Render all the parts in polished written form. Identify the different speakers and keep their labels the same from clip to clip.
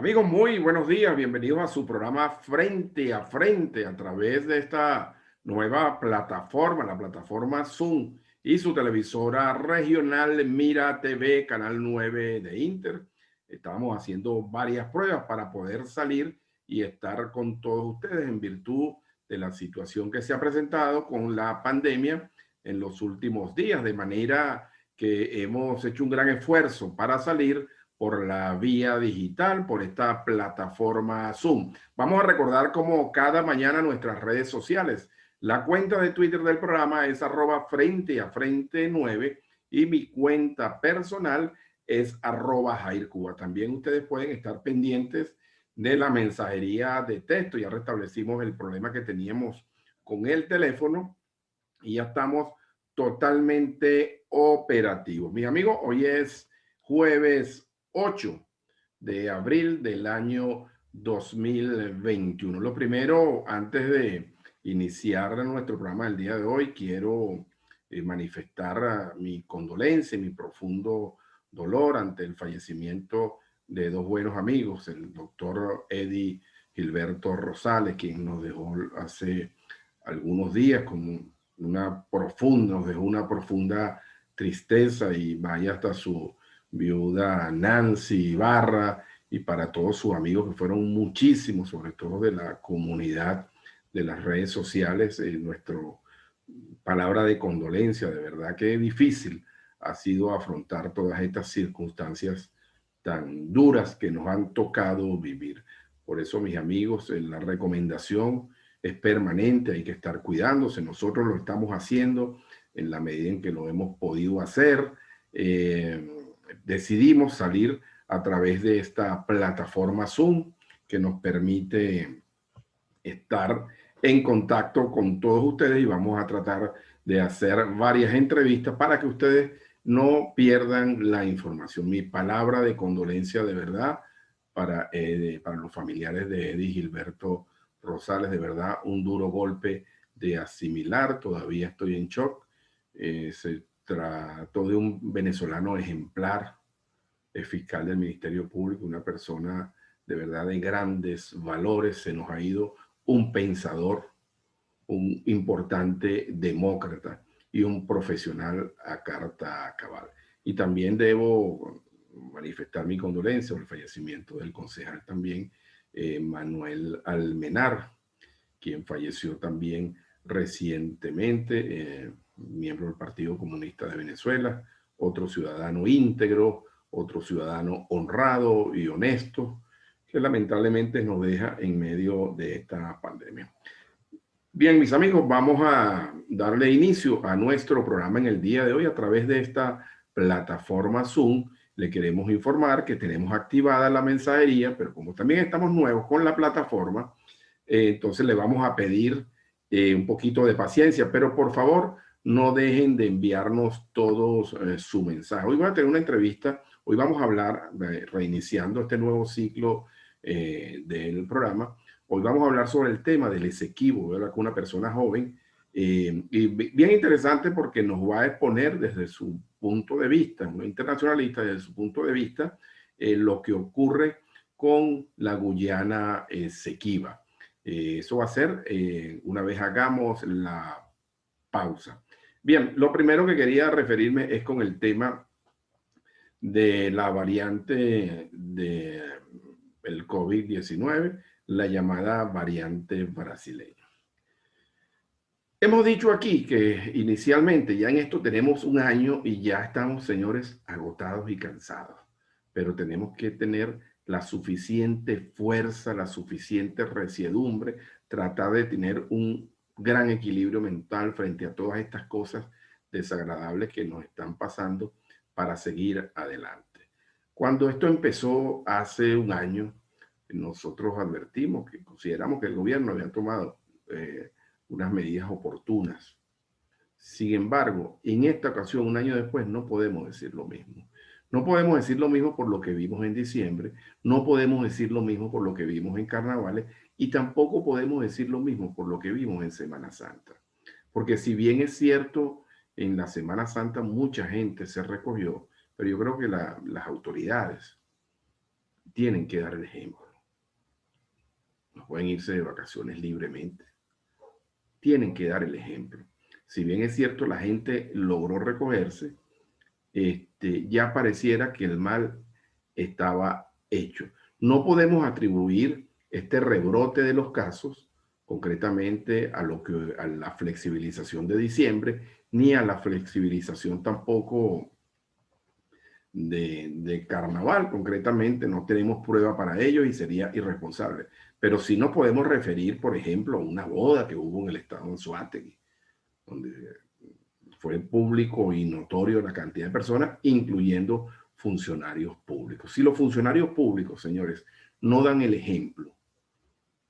Speaker 1: Amigos, muy buenos días. Bienvenidos a su programa Frente a Frente a través de esta nueva plataforma, la plataforma Zoom y su televisora regional Mira TV, Canal 9 de Inter. Estamos haciendo varias pruebas para poder salir y estar con todos ustedes en virtud de la situación que se ha presentado con la pandemia en los últimos días, de manera que hemos hecho un gran esfuerzo para salir por la vía digital, por esta plataforma Zoom. Vamos a recordar como cada mañana nuestras redes sociales. La cuenta de Twitter del programa es @frente a frente 9 y mi cuenta personal es @Jair Cuba. También ustedes pueden estar pendientes de la mensajería de texto. Ya restablecimos el problema que teníamos con el teléfono y ya estamos totalmente operativos. Mis amigos, hoy es jueves 8 de abril del año 2021. Lo primero, antes de iniciar nuestro programa del día de hoy, quiero manifestar mi condolencia y mi profundo dolor ante el fallecimiento de dos buenos amigos, el doctor Eddie Gilberto Rosales, quien nos dejó hace algunos días con nos dejó una profunda tristeza, y vaya hasta su viuda Nancy Ibarra y para todos sus amigos que fueron muchísimos, sobre todo de la comunidad de las redes sociales, nuestro palabra de condolencia. De verdad que difícil ha sido afrontar todas estas circunstancias tan duras que nos han tocado vivir. Por eso, mis amigos, la recomendación es permanente, hay que estar cuidándose. Nosotros lo estamos haciendo en la medida en que lo hemos podido hacer. Decidimos salir a través de esta plataforma Zoom que nos permite estar en contacto con todos ustedes, y vamos a tratar de hacer varias entrevistas para que ustedes no pierdan la información. Mi palabra de condolencia de verdad para los familiares de Eddie Gilberto Rosales. De verdad, un duro golpe de asimilar. Todavía estoy en shock. Se trató de un venezolano ejemplar, fiscal del Ministerio Público, una persona de verdad de grandes valores. Se nos ha ido un pensador, un importante demócrata y un profesional a carta cabal. Y también debo manifestar mi condolencia por el fallecimiento del concejal también, Manuel Almenar, quien falleció también recientemente, miembro del Partido Comunista de Venezuela, otro ciudadano íntegro, otro ciudadano honrado y honesto, que lamentablemente nos deja en medio de esta pandemia. Bien, mis amigos, vamos a darle inicio a nuestro programa en el día de hoy a través de esta plataforma Zoom. Le queremos informar que tenemos activada la mensajería, pero como también estamos nuevos con la plataforma, entonces le vamos a pedir un poquito de paciencia, pero por favor no dejen de enviarnos todos su mensaje. Hoy voy a tener una entrevista, hoy vamos a hablar, reiniciando este nuevo ciclo del programa. Hoy vamos a hablar sobre el tema del Esequibo, ¿verdad? Con una persona joven, y bien interesante porque nos va a exponer desde su punto de vista, un internacionalista, desde su punto de vista, lo que ocurre con la Guyana Esequiba. Eso va a ser una vez hagamos la pausa. Bien, lo primero que quería referirme es con el tema de la variante del COVID-19, la llamada variante brasileña. Hemos dicho aquí que inicialmente ya en esto tenemos un año y ya estamos, señores, agotados y cansados, pero tenemos que tener la suficiente fuerza, la suficiente resiedumbre, tratar de tener un gran equilibrio mental frente a todas estas cosas desagradables que nos están pasando para seguir adelante. Cuando esto empezó hace un año, nosotros advertimos que consideramos que el gobierno había tomado unas medidas oportunas. Sin embargo, en esta ocasión, un año después, no podemos decir lo mismo. No podemos decir lo mismo por lo que vimos en diciembre, no podemos decir lo mismo por lo que vimos en carnavales, y tampoco podemos decir lo mismo por lo que vimos en Semana Santa. Porque si bien es cierto, en la Semana Santa mucha gente se recogió, pero yo creo que las autoridades tienen que dar el ejemplo. No pueden irse de vacaciones libremente. Tienen que dar el ejemplo. Si bien es cierto, la gente logró recogerse, ya pareciera que el mal estaba hecho. No podemos atribuir este rebrote de los casos concretamente a la flexibilización de diciembre, ni a la flexibilización tampoco de carnaval. Concretamente no tenemos prueba para ello y sería irresponsable. Pero sí nos podemos referir, por ejemplo, a una boda que hubo en el estado de Anzoátegui, donde fue público y notorio la cantidad de personas, incluyendo funcionarios públicos. Si los funcionarios públicos, señores, no dan el ejemplo,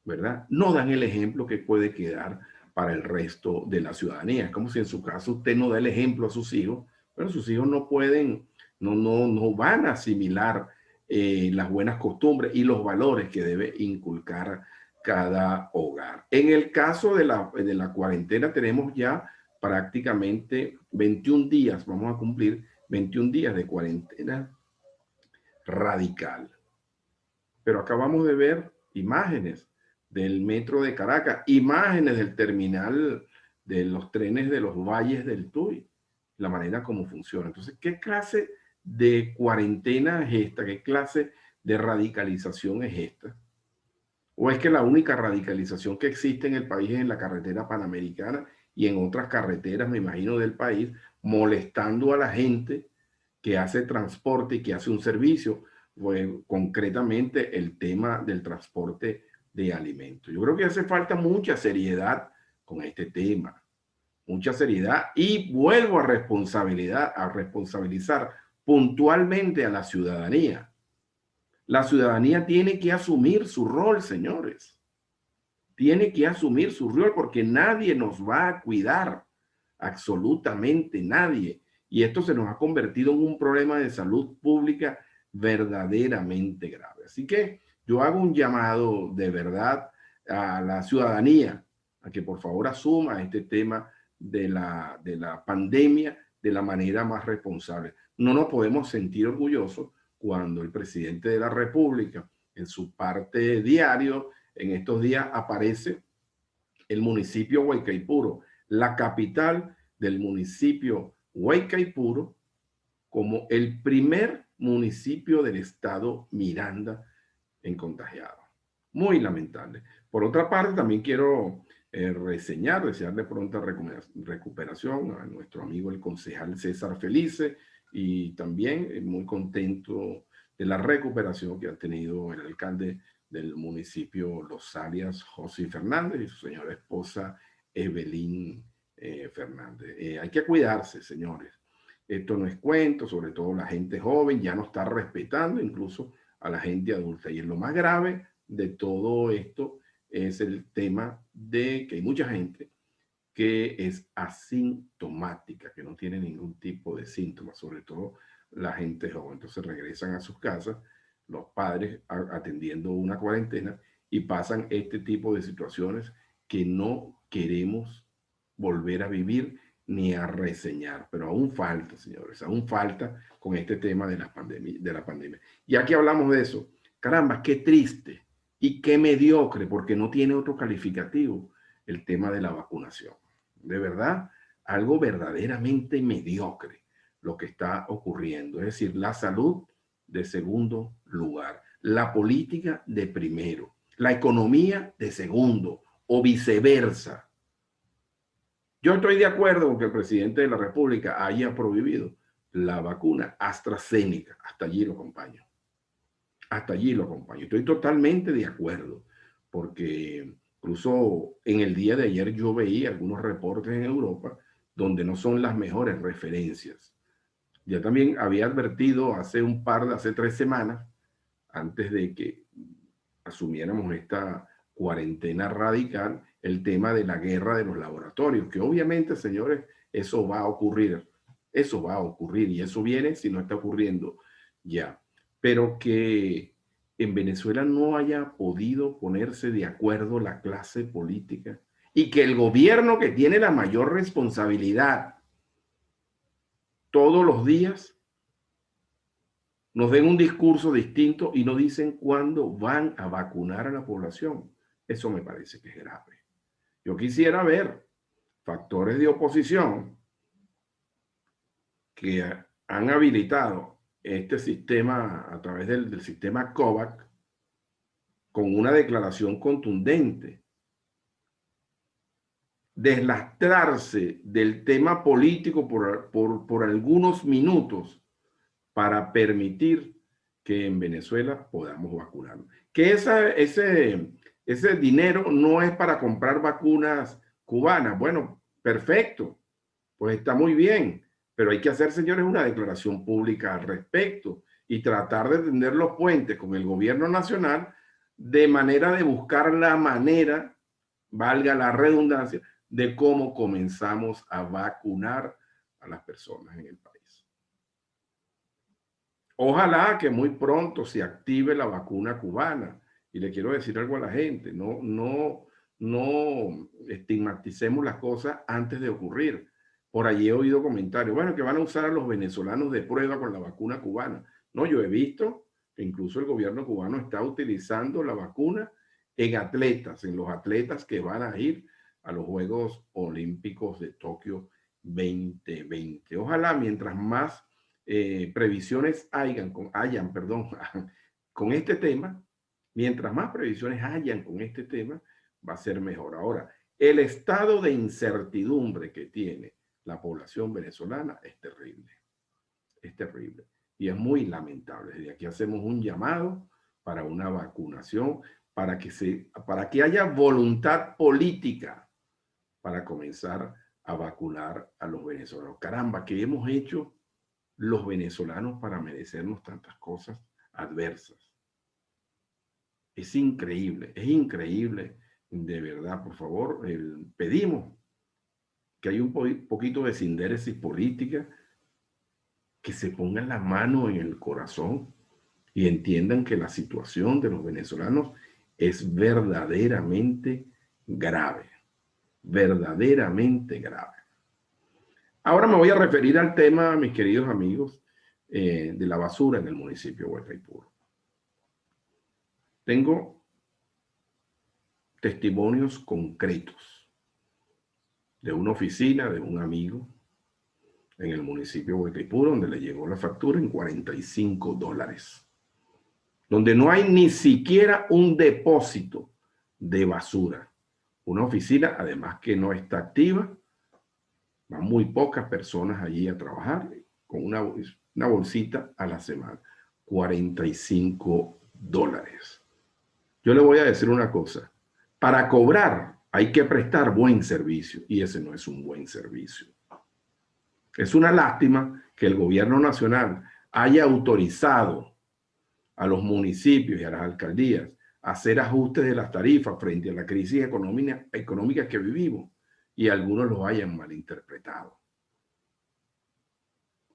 Speaker 1: ¿verdad? No dan el ejemplo que puede quedar para el resto de la ciudadanía. Es como si en su caso usted no da el ejemplo a sus hijos, pero sus hijos no pueden, no van a asimilar las buenas costumbres y los valores que debe inculcar cada hogar. En el caso de la cuarentena tenemos ya prácticamente 21 días, vamos a cumplir 21 días de cuarentena radical. Pero acabamos de ver imágenes del metro de Caracas, imágenes del terminal de los trenes de los valles del Tuy, la manera como funciona. Entonces, ¿qué clase de cuarentena es esta? ¿Qué clase de radicalización es esta? ¿O es que la única radicalización que existe en el país es en la carretera panamericana y en otras carreteras, me imagino, del país, molestando a la gente que hace transporte y que hace un servicio? Pues, concretamente el tema del transporte de alimentos. Yo creo que hace falta mucha seriedad con este tema, mucha seriedad, y vuelvo a responsabilizar puntualmente a la ciudadanía. La ciudadanía tiene que asumir su rol, señores. Tiene que asumir su rol porque nadie nos va a cuidar, absolutamente nadie. Y esto se nos ha convertido en un problema de salud pública verdaderamente grave. Así que yo hago un llamado de verdad a la ciudadanía a que por favor asuma este tema de la pandemia de la manera más responsable. No nos podemos sentir orgullosos cuando el presidente de la República, en su parte diario, en estos días aparece el municipio Huaycaipuro, la capital del municipio Huaycaipuro, como el primer municipio del estado Miranda en contagiado. Muy lamentable. Por otra parte, también quiero desearle pronta recuperación a nuestro amigo el concejal César Felice, y también muy contento de la recuperación que ha tenido el alcalde del municipio Los Arias, José Fernández, y su señora esposa Evelyn Fernández. Hay que cuidarse, señores. Esto no es cuento, sobre todo la gente joven ya no está respetando incluso a la gente adulta. Y es lo más grave de todo esto es el tema de que hay mucha gente que es asintomática, que no tiene ningún tipo de síntomas, sobre todo la gente joven. Entonces regresan a sus casas, los padres atendiendo una cuarentena, y pasan este tipo de situaciones que no queremos volver a vivir ni a reseñar. Pero aún falta, señores, aún falta con este tema de la pandemia. Ya que hablamos de eso, caramba, qué triste y qué mediocre, porque no tiene otro calificativo, el tema de la vacunación. De verdad, algo verdaderamente mediocre lo que está ocurriendo. Es decir, la salud de segundo lugar, la política de primero, la economía de segundo, o viceversa. Yo estoy de acuerdo con que el presidente de la República haya prohibido la vacuna AstraZeneca. Hasta allí lo acompaño. Hasta allí lo acompaño. Estoy totalmente de acuerdo, porque incluso en el día de ayer yo veía algunos reportes en Europa donde no son las mejores referencias. Ya también había advertido hace 3 semanas, antes de que asumiéramos esta cuarentena radical, el tema de la guerra de los laboratorios, que obviamente, señores, eso va a ocurrir. Eso va a ocurrir y eso viene si no está ocurriendo ya. Pero que en Venezuela no haya podido ponerse de acuerdo la clase política y que el gobierno, que tiene la mayor responsabilidad todos los días, nos den un discurso distinto y no dicen cuándo van a vacunar a la población. Eso me parece que es grave. Yo quisiera ver factores de oposición que han habilitado este sistema a través del sistema COVAX con una declaración contundente, deslastrarse del tema político por algunos minutos para permitir que en Venezuela podamos vacunarnos. Que ese dinero no es para comprar vacunas cubanas. Bueno, perfecto, pues está muy bien, pero hay que hacer, señores, una declaración pública al respecto y tratar de tender los puentes con el gobierno nacional de manera de buscar la manera, valga la redundancia, de cómo comenzamos a vacunar a las personas en el país. Ojalá que muy pronto se active la vacuna cubana. Y le quiero decir algo a la gente, no estigmaticemos las cosas antes de ocurrir. Por allí he oído comentarios, bueno, que van a usar a los venezolanos de prueba con la vacuna cubana. No, yo he visto que incluso el gobierno cubano está utilizando la vacuna en atletas, en los atletas que van a ir a los Juegos Olímpicos de Tokio 2020. Ojalá mientras más previsiones hayan con este tema, mientras más previsiones hayan con este tema, va a ser mejor. Ahora, el estado de incertidumbre que tiene la población venezolana es terrible. Es terrible. Y es muy lamentable. Desde aquí hacemos un llamado para una vacunación, para que haya voluntad política para comenzar a vacunar a los venezolanos. Caramba, ¿qué hemos hecho los venezolanos para merecernos tantas cosas adversas? Es increíble, de verdad. Por favor, pedimos que haya un poquito de sindéresis política, que se pongan la mano en el corazón y entiendan que la situación de los venezolanos es verdaderamente grave, verdaderamente grave. Ahora me voy a referir al tema, mis queridos amigos, de la basura en el municipio de Guataipuro. Tengo testimonios concretos de una oficina de un amigo en el municipio de Guataipuro, donde le llegó la factura en $45, donde no hay ni siquiera un depósito de basura. Una oficina, además, que no está activa. Van muy pocas personas allí a trabajar con una bolsita a la semana. $45. Yo le voy a decir una cosa. Para cobrar hay que prestar buen servicio y ese no es un buen servicio. Es una lástima que el gobierno nacional haya autorizado a los municipios y a las alcaldías a hacer ajustes de las tarifas frente a la crisis económica que vivimos y algunos lo hayan malinterpretado.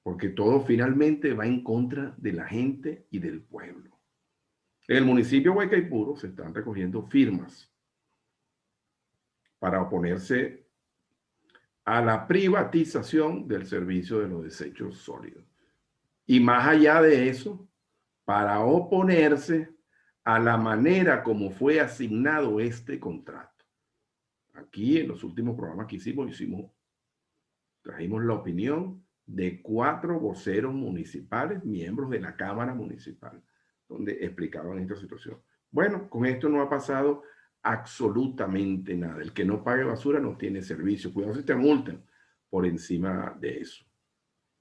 Speaker 1: Porque todo finalmente va en contra de la gente y del pueblo. En el municipio de Guataipuro se están recogiendo firmas para oponerse a la privatización del servicio de los desechos sólidos. Y más allá de eso, para oponerse a la manera como fue asignado este contrato. Aquí en los últimos programas que trajimos la opinión de 4 voceros municipales, miembros de la Cámara Municipal, donde explicaban esta situación. Bueno, con esto no ha pasado absolutamente nada. El que no pague basura no tiene servicio. Cuidado si te multan por encima de eso.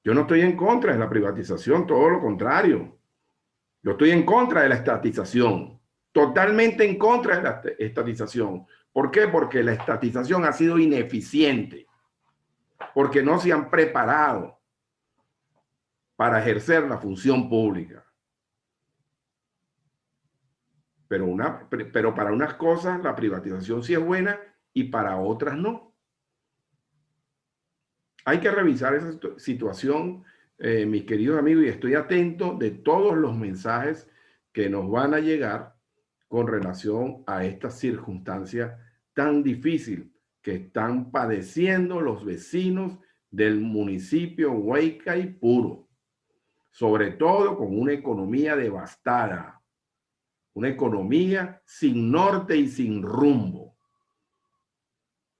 Speaker 1: Yo no estoy en contra de la privatización, todo lo contrario. Yo estoy en contra de la estatización, totalmente en contra de la estatización. ¿Por qué? Porque la estatización ha sido ineficiente, porque no se han preparado para ejercer la función pública. Pero para unas cosas la privatización sí es buena y para otras no. Hay que revisar esa situación, mis queridos amigos, y estoy atento de todos los mensajes que nos van a llegar con relación a esta circunstancia tan difícil que están padeciendo los vecinos del municipio Guataipuro. sobre todo con una economía devastada, una economía sin norte y sin rumbo,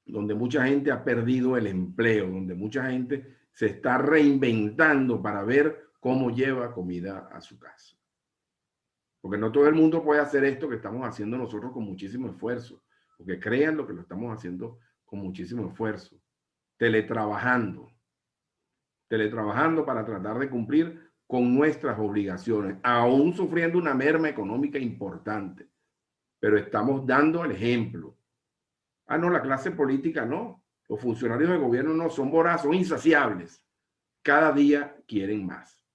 Speaker 1: donde mucha gente ha perdido el empleo, donde mucha gente se está reinventando para ver cómo lleva comida a su casa. Porque no todo el mundo puede hacer esto que estamos haciendo nosotros con muchísimo esfuerzo, porque crean lo que lo estamos haciendo con muchísimo esfuerzo, teletrabajando, teletrabajando para tratar de cumplir con nuestras obligaciones, aún sufriendo una merma económica importante, pero estamos dando el ejemplo. Ah, no, la clase política no, los funcionarios de gobierno no, son voraces, son insaciables, cada día quieren más.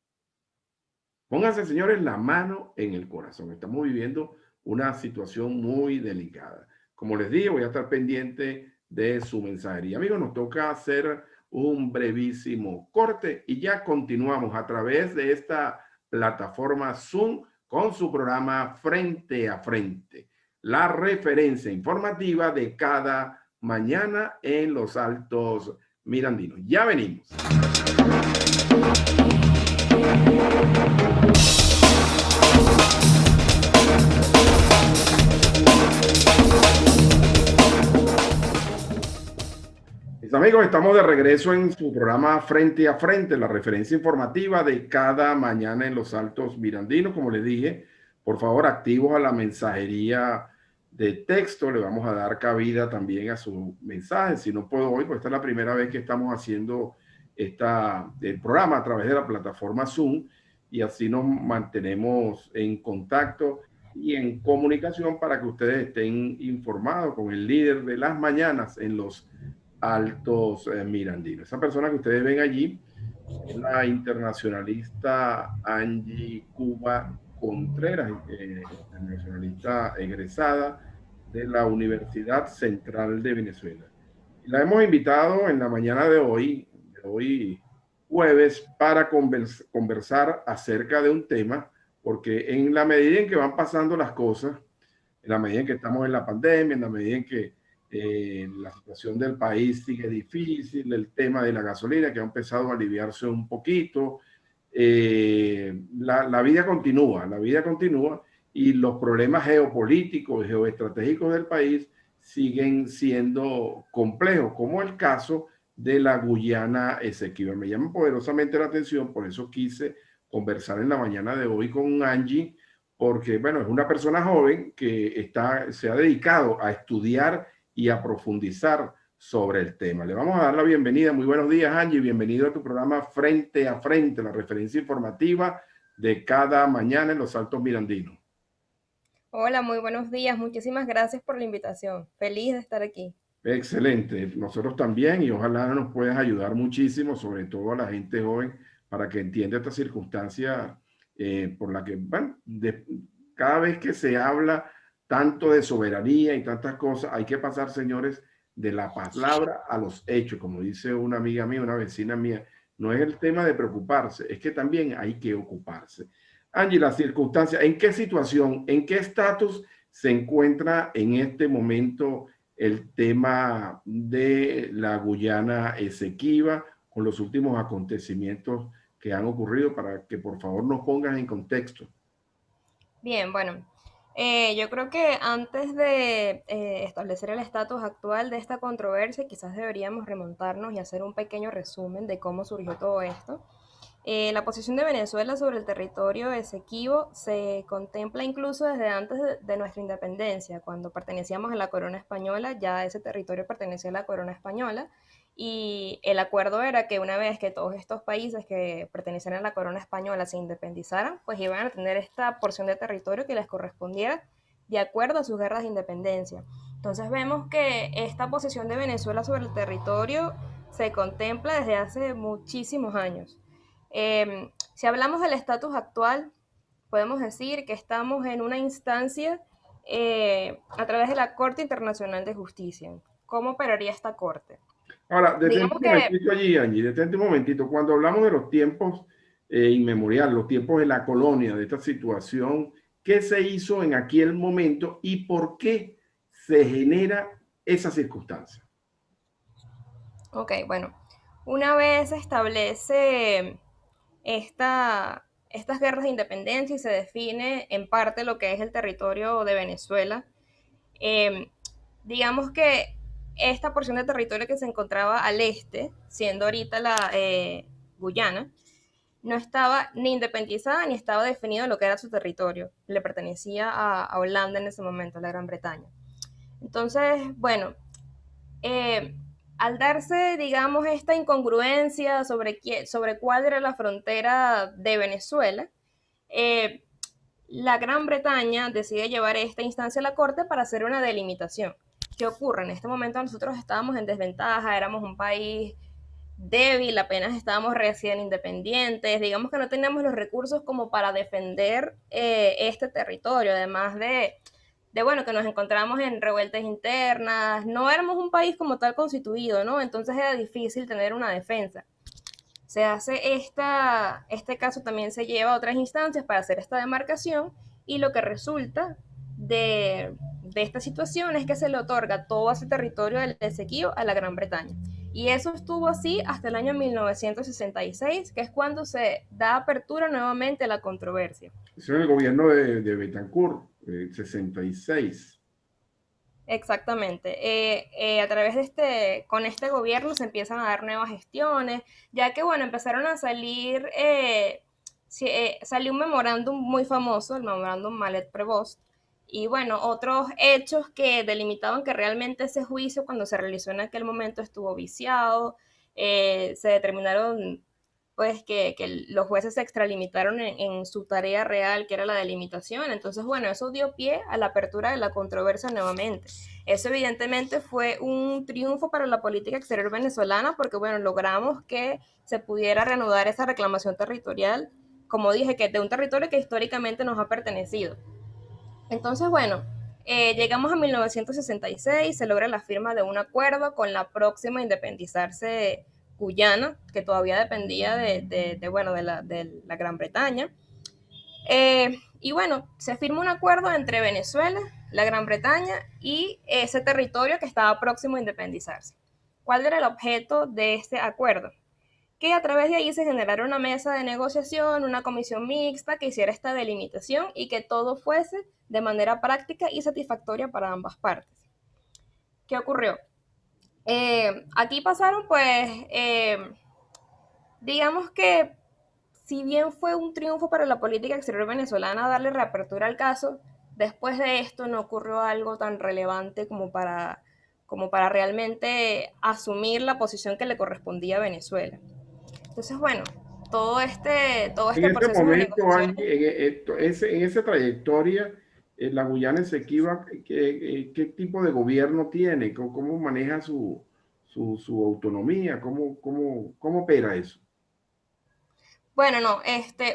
Speaker 1: Pónganse, señores, la mano en el corazón. Estamos viviendo una situación muy delicada. Como les dije, voy a estar pendiente de su mensajería. Amigos, nos toca hacer un brevísimo corte y ya continuamos a través de esta plataforma Zoom con su programa Frente a Frente, la referencia informativa de cada mañana en los Altos Mirandinos. Ya venimos. Mis amigos, estamos de regreso en su programa Frente a Frente, la referencia informativa de cada mañana en los Altos Mirandinos. Como les dije, por favor, activos a la mensajería de texto. Le vamos a dar cabida también a su mensaje. Si no puedo hoy, pues esta es la primera vez que estamos haciendo el programa a través de la plataforma Zoom y así nos mantenemos en contacto y en comunicación para que ustedes estén informados con el líder de las mañanas en los Altos Mirandinos. Esa persona que ustedes ven allí es la internacionalista Angie Cuba Contreras, internacionalista egresada de la Universidad Central de Venezuela. Y la hemos invitado en la mañana de hoy jueves, para conversar acerca de un tema, porque en la medida en que van pasando las cosas, en la medida en que estamos en la pandemia, en la medida en que la situación del país sigue difícil, el tema de la gasolina que ha empezado a aliviarse un poquito, la vida continúa y los problemas geopolíticos y geoestratégicos del país siguen siendo complejos, como el caso de la Guyana Esequiba. Me llama poderosamente la atención, por eso quise conversar en la mañana de hoy con Angie, porque, bueno, es una persona joven que se ha dedicado a estudiar y a profundizar sobre el tema. Le vamos a dar la bienvenida. Muy buenos días, Angie. Bienvenido a tu programa Frente a Frente, la referencia informativa de cada mañana en los Altos Mirandinos.
Speaker 2: Hola, muy buenos días. Muchísimas gracias por la invitación. Feliz de estar aquí.
Speaker 1: Excelente. Nosotros también, y ojalá nos puedas ayudar muchísimo, sobre todo a la gente joven, para que entienda esta circunstancia por la que, bueno, cada vez que se habla tanto de soberanía y tantas cosas, hay que pasar, señores, de la palabra a los hechos. Como dice una amiga mía, una vecina mía, no es el tema de preocuparse, es que también hay que ocuparse. Angie, la circunstancia, ¿en qué situación, en qué estatus se encuentra en este momento el tema de la Guyana Esequiba con los últimos acontecimientos que han ocurrido, para que por favor nos pongan en contexto?
Speaker 2: Bien, bueno, yo creo que antes de establecer el estatus actual de esta controversia, quizás deberíamos remontarnos y hacer un pequeño resumen de cómo surgió todo esto. La posición de Venezuela sobre el territorio Esequibo se contempla incluso desde antes de nuestra independencia, cuando pertenecíamos a la corona española, ya ese territorio pertenecía a la corona española, y el acuerdo era que una vez que todos estos países que pertenecían a la corona española se independizaran, pues iban a tener esta porción de territorio que les correspondiera de acuerdo a sus guerras de independencia. Entonces vemos que esta posición de Venezuela sobre el territorio se contempla desde hace muchísimos años. Si hablamos del estatus actual, podemos decir que estamos en una instancia a través de la Corte Internacional de Justicia. ¿Cómo operaría esta corte?
Speaker 1: Ahora, detente
Speaker 2: Digamos
Speaker 1: un
Speaker 2: que,
Speaker 1: momentito allí, Angie, detente un momentito. Cuando hablamos de los tiempos inmemoriales, los tiempos de la colonia, de esta situación, ¿qué se hizo en aquel momento y por qué se genera esa circunstancia?
Speaker 2: ok, bueno, una vez se establece esta, estas guerras de independencia y se define en parte lo que es el territorio de Venezuela. Eh, digamos que esta porción de territorio que se encontraba al este, siendo ahorita la Guyana, no estaba ni independizada ni estaba definido lo que era su territorio. Le pertenecía a Holanda en ese momento, a la Gran Bretaña. Entonces, bueno, eh, al darse, digamos, esta incongruencia sobre cuál era la frontera de Venezuela, eh, la Gran Bretaña decide llevar esta instancia a la Corte para hacer una delimitación. ¿Qué ocurre? En este momento nosotros estábamos en desventaja, éramos un país débil, apenas estábamos recién independientes, digamos que no teníamos los recursos como para defender este territorio, además bueno, que nos encontramos en revueltas internas, no éramos un país como tal constituido, ¿no? Entonces era difícil tener una defensa. Se hace este caso también se lleva a otras instancias para hacer esta demarcación y lo que resulta de esta situación es que se le otorga todo ese territorio del Esequibo a la Gran Bretaña. Y eso estuvo así hasta el año 1966, que es cuando se da apertura nuevamente a la controversia.
Speaker 1: Eso en el gobierno de Betancourt, 66.
Speaker 2: Exactamente. A través con este gobierno se empiezan a dar nuevas gestiones, ya que, bueno, empezaron a salir, salió un memorándum muy famoso, el memorándum Malet-Prevost, y bueno, otros hechos que delimitaban que realmente ese juicio, cuando se realizó en aquel momento, estuvo viciado, se determinaron pues que los jueces se extralimitaron en su tarea real, que era la delimitación. Entonces, bueno, eso dio pie a la apertura de la controversia nuevamente. Eso evidentemente fue un triunfo para la política exterior venezolana porque, bueno, logramos que se pudiera reanudar esa reclamación territorial, como dije, que de un territorio que históricamente nos ha pertenecido. Entonces, bueno, llegamos a 1966, se logra la firma de un acuerdo con la próxima a independizarse Guyana, que todavía dependía de la Gran Bretaña. Y bueno, se firma un acuerdo entre Venezuela, la Gran Bretaña y ese territorio que estaba próximo a independizarse. ¿Cuál era el objeto de este acuerdo? Que a través de ahí se generara una mesa de negociación, una comisión mixta que hiciera esta delimitación y que todo fuese de manera práctica y satisfactoria para ambas partes. ¿Qué ocurrió? Aquí pasaron, pues, digamos que si bien fue un triunfo para la política exterior venezolana darle reapertura al caso, después de esto no ocurrió algo tan relevante como para realmente asumir la posición que le correspondía a Venezuela. Entonces, bueno, todo
Speaker 1: En
Speaker 2: este
Speaker 1: ese
Speaker 2: proceso de
Speaker 1: momento,
Speaker 2: negociaciones.
Speaker 1: Angie, en esa trayectoria, la Guyana Esequiba, ¿qué tipo de gobierno tiene? ¿Cómo maneja su autonomía? ¿Cómo opera eso?
Speaker 2: Bueno, no,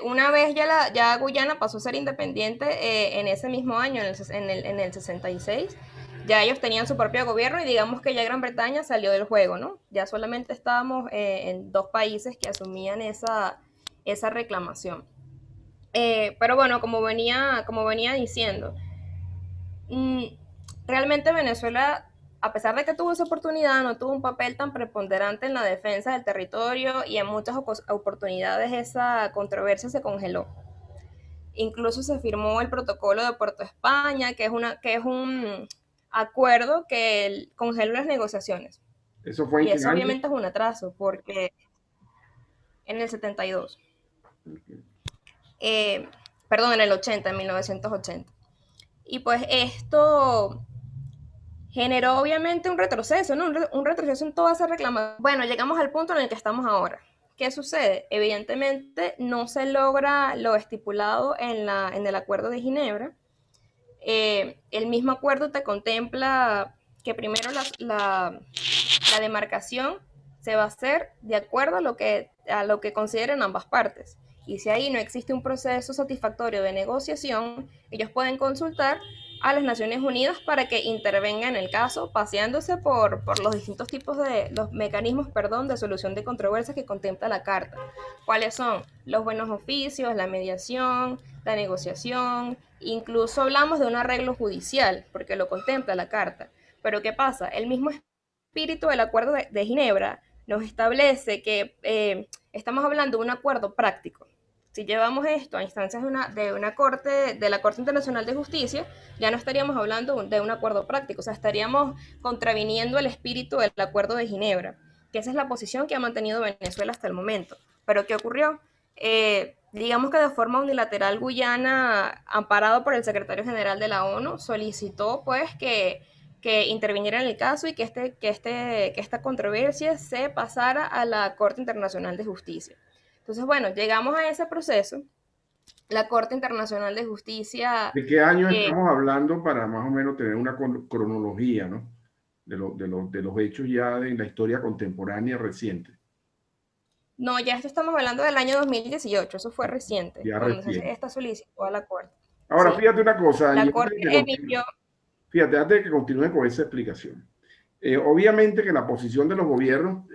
Speaker 2: una vez ya Guyana pasó a ser independiente en ese mismo año, en el 66, ya ellos tenían su propio gobierno y digamos que ya Gran Bretaña salió del juego, ¿no? Ya solamente estábamos en dos países que asumían esa reclamación. Pero bueno, como venía diciendo, mm, realmente Venezuela, a pesar de que tuvo esa oportunidad, no tuvo un papel tan preponderante en la defensa del territorio y en muchas oportunidades esa controversia se congeló. Incluso se firmó el protocolo de Puerto España, que es un acuerdo que congeló las negociaciones.
Speaker 1: ¿Eso fue
Speaker 2: Y
Speaker 1: en qué
Speaker 2: eso
Speaker 1: año?
Speaker 2: obviamente es un atraso, porque en el 72, eh, perdón, en el 80, en 1980. Y pues esto generó obviamente un retroceso, ¿no? Un retroceso en toda esa reclamación. Bueno, llegamos al punto en el que estamos ahora. ¿Qué sucede? Evidentemente no se logra lo estipulado en el Acuerdo de Ginebra. El mismo acuerdo te contempla que primero la demarcación se va a hacer de acuerdo a lo que consideren ambas partes. Y si ahí no existe un proceso satisfactorio de negociación, ellos pueden consultar a las Naciones Unidas para que intervenga en el caso, paseándose por los distintos tipos los mecanismos, perdón, de solución de controversias que contempla la Carta. ¿Cuáles son? Los buenos oficios, la mediación, la negociación, incluso hablamos de un arreglo judicial, porque lo contempla la Carta. Pero ¿qué pasa? El mismo espíritu del Acuerdo de Ginebra nos establece que estamos hablando de un acuerdo práctico. si llevamos esto a instancias de una corte, de la Corte Internacional de Justicia, ya no estaríamos hablando de un acuerdo práctico, o sea, estaríamos contraviniendo el espíritu del Acuerdo de Ginebra, que esa es la posición que ha mantenido Venezuela hasta el momento. Pero ¿qué ocurrió? Digamos que de forma unilateral Guyana, amparado por el secretario general de la ONU, solicitó pues que interviniera en el caso y que esta controversia se pasara a la Corte Internacional de Justicia. Entonces, bueno, llegamos a ese proceso. La Corte Internacional de Justicia,
Speaker 1: ¿De qué año estamos hablando para más o menos tener una cronología, ¿no? De los hechos ya de la historia contemporánea reciente,
Speaker 2: no, ya esto estamos hablando del año 2018, eso fue reciente,
Speaker 1: ya
Speaker 2: cuando se hace
Speaker 1: reciente.
Speaker 2: esta solicitud a la Corte.
Speaker 1: Ahora,
Speaker 2: Sí,
Speaker 1: fíjate una cosa,
Speaker 2: la
Speaker 1: Angie,
Speaker 2: Corte emitió,
Speaker 1: fíjate, antes de que continúe con esa explicación. Obviamente que la posición de los gobiernos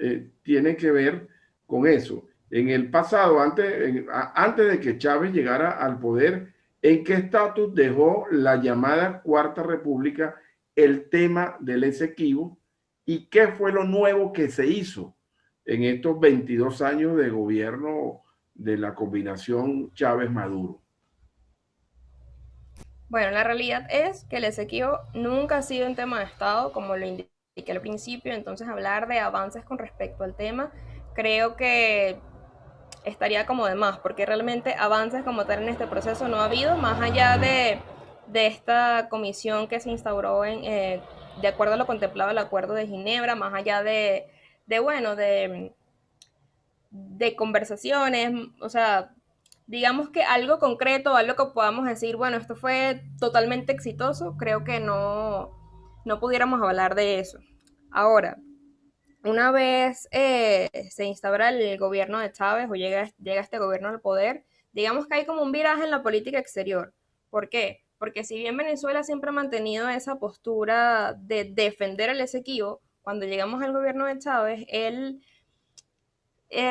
Speaker 1: tiene que ver con eso. En el pasado, antes de que Chávez llegara al poder, ¿en qué estatus dejó la llamada Cuarta República el tema del Esequibo? ¿Y qué fue lo nuevo que se hizo en estos 22 años de gobierno de la combinación Chávez-Maduro?
Speaker 2: bueno, la realidad es que el Esequibo nunca ha sido un tema de Estado, como lo indiqué al principio, entonces hablar de avances con respecto al tema, creo que estaría como de más, porque realmente avances como tal en este proceso no ha habido, más allá de esta comisión que se instauró de acuerdo a lo contemplado el Acuerdo de Ginebra, más allá bueno, de conversaciones, o sea, digamos que algo concreto, algo que podamos decir, bueno, esto fue totalmente exitoso, creo que no pudiéramos hablar de eso. Ahora, una vez se instaura el gobierno de Chávez o llega este gobierno al poder, digamos que hay como un viraje en la política exterior. ¿Por qué? Porque si bien Venezuela siempre ha mantenido esa postura de defender el Esequibo, cuando llegamos al gobierno de Chávez, él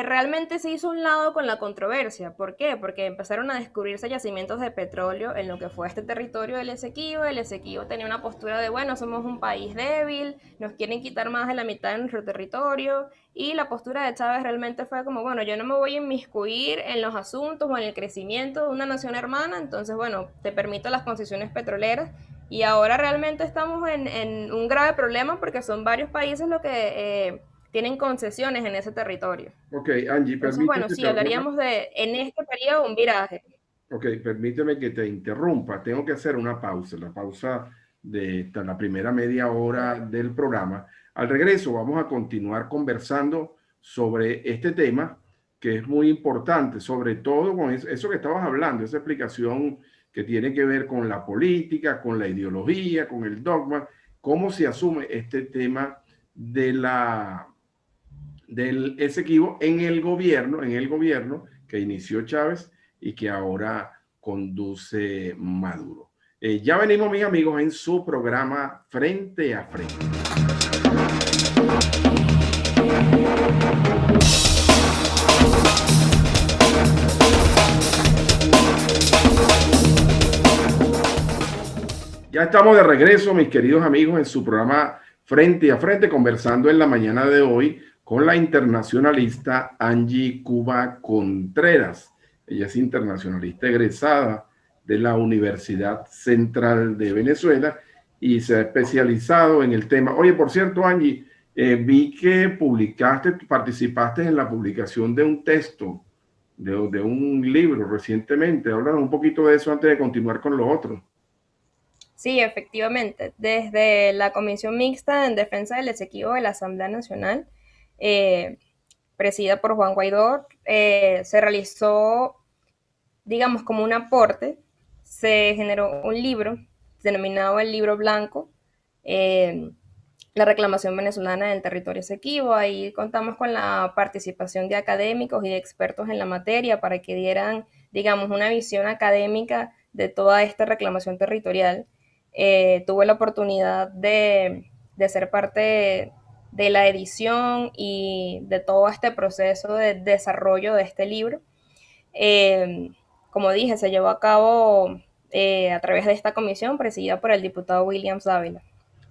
Speaker 2: realmente se hizo un lado con la controversia. ¿Por qué? Porque empezaron a descubrirse yacimientos de petróleo en lo que fue este territorio del Esequibo. El Esequibo tenía una postura de, bueno, somos un país débil, nos quieren quitar más de la mitad de nuestro territorio. Y la postura de Chávez realmente fue como, bueno, yo no me voy a inmiscuir en los asuntos o en el crecimiento de una nación hermana, entonces, bueno, te permito las concesiones petroleras. Y ahora realmente estamos en un grave problema porque son varios países los que tienen concesiones en ese territorio.
Speaker 1: Ok, Angie,
Speaker 2: Entonces,
Speaker 1: permíteme
Speaker 2: bueno,
Speaker 1: que
Speaker 2: sí,
Speaker 1: te haga
Speaker 2: hablaríamos de, en este periodo, un viraje.
Speaker 1: Ok, permíteme que te interrumpa. Tengo que hacer una pausa, la pausa de la primera media hora del programa. Al regreso vamos a continuar conversando sobre este tema que es muy importante, sobre todo con eso que estabas hablando, esa explicación que tiene que ver con la política, con la ideología, con el dogma, cómo se asume este tema de del Esequibo en el gobierno que inició Chávez y que ahora conduce Maduro. Ya venimos, mis amigos, en su programa Frente a Frente. Ya estamos de regreso, mis queridos amigos, en su programa Frente a Frente, conversando en la mañana de hoy con la internacionalista Angie Cuba Contreras. Ella es internacionalista egresada de la Universidad Central de Venezuela y se ha especializado en el tema. Oye, por cierto, Angie, vi que participaste en la publicación de un texto, de un libro recientemente. Háblanos un poquito de eso antes de continuar con lo otro.
Speaker 2: Sí, efectivamente. Desde la Comisión Mixta en Defensa del Esequibo de la Asamblea Nacional, eh, presidida por Juan Guaidó, se realizó, digamos, como un aporte, se generó un libro denominado el Libro Blanco, eh, la reclamación venezolana del territorio Esequibo. Ahí contamos con la participación de académicos y de expertos en la materia para que dieran, digamos, una visión académica de toda esta reclamación territorial. Tuve la oportunidad de ser parte de la edición y de todo este proceso de desarrollo de este libro. Eh, Como dije, se llevó a cabo a través de esta comisión presidida por el diputado Williams Dávila.